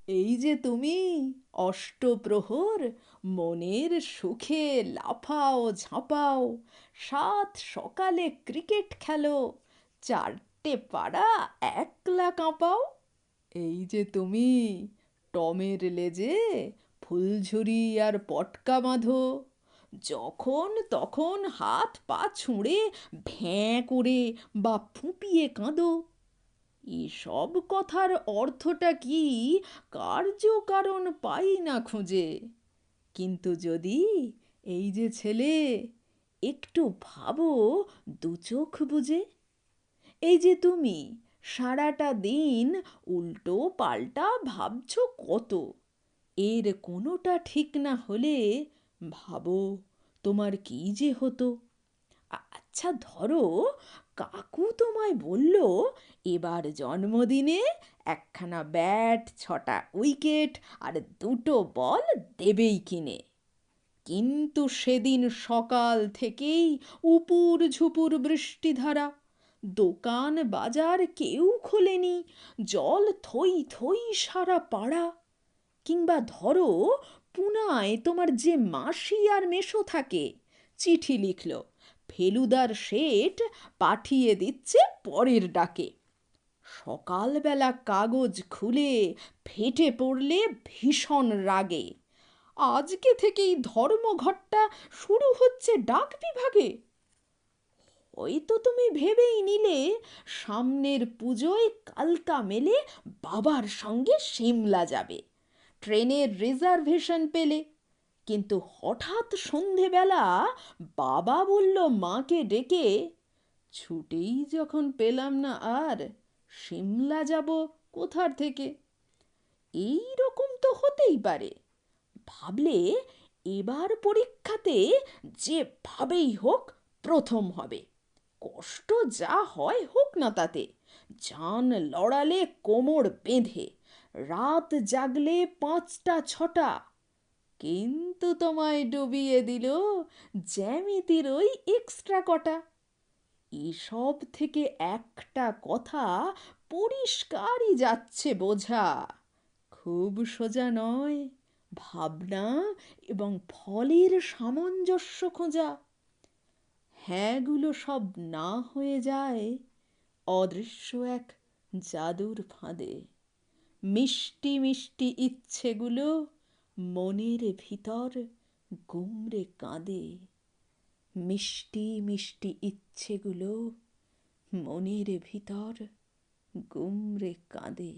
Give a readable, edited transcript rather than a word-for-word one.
এই যে তুমি অষ্টপ্রহর মনের সুখে লাফাও ঝাঁপাও, সাত সকালে ক্রিকেট খেলো, চারটে পাড়া একলা কাঁপাও। এই যে তুমি টমের লেজে ফুলঝুরি আর পটকা বাঁধো, যখন তখন হাত পা ছুঁড়ে ভ্যাঁ করে বা ফুঁপিয়ে কাঁদো। এসব কথার অর্থটা কি কার্যকারণ পাই না খুঁজে। কিন্তু যদি এই যে ছেলে একটু ভাবো দু চোখ বুজে, এই যে তুমি সারাটা দিন উল্টো পাল্টা ভাবছো কত, এর কোনোটা ঠিক না হলে ভাবো তোমার কি যে হতো। আচ্ছা ধরো কাকু তোমায় বলল এবার জন্মদিনে একখানা ব্যাট, ছটা উইকেট আর দুটো বল দেবেই কিনে। কিন্তু সেদিন সকাল থেকেই উপুর ঝুপুর বৃষ্টিধারা, দোকান বাজার কেউ খোলেনি, জল থই থই সারা পাড়া। কিংবা ধরো পুনায় তোমার যে মাসি আর মেসো থাকে, চিঠি লিখল ফেলুদার শেঠ পাঠিয়ে দিচ্ছে পরের ডাকে। সকালবেলা কাগজ খুলে ফেটে পড়লে ভীষণ রাগে, আজকে থেকেই ধর্মঘটটা শুরু হচ্ছে ডাক বিভাগে। হয়তো তুমি ভেবেই নিলে সামনের পুজোয় কালকা মেলে বাবার সঙ্গে সিমলা যাবে, ট্রেনের রিজার্ভেশন পেলে। কিন্তু হঠাৎ সন্ধেবেলা বাবা বলল মাকে ডেকে, ছুটিই যখন পেলাম না আর, সিমলা যাব কোথার থেকে। এই রকম তো হতেই পারে। ভাবলে এবার পরীক্ষাতে যেভাবেই হোক প্রথম হবে, কষ্ট যা হয় হোক না তাতে, জান লড়ালে কোমর বেঁধে, রাত জাগলে ৫টা ৬টা। কিন্তু তোমায় ডুবিয়ে দিল জ্যামিতির ওই এক্সট্রা কটা। এসব থেকে একটা কথা পরিষ্কারই যাচ্ছে বোঝা, খুব সোজা নয় ভাবনা এবং ফলের সামঞ্জস্য খোঁজা। হ্যাঁগুলো সব না হয়ে যায় অদৃশ্য এক জাদুর ফাঁদে। মিষ্টি মিষ্টি ইচ্ছেগুলো মনের ভিতর গুমরে কাঁদে। মিষ্টি মিষ্টি ইচ্ছেগুলো মনের ভিতর গুমরে কাঁদে।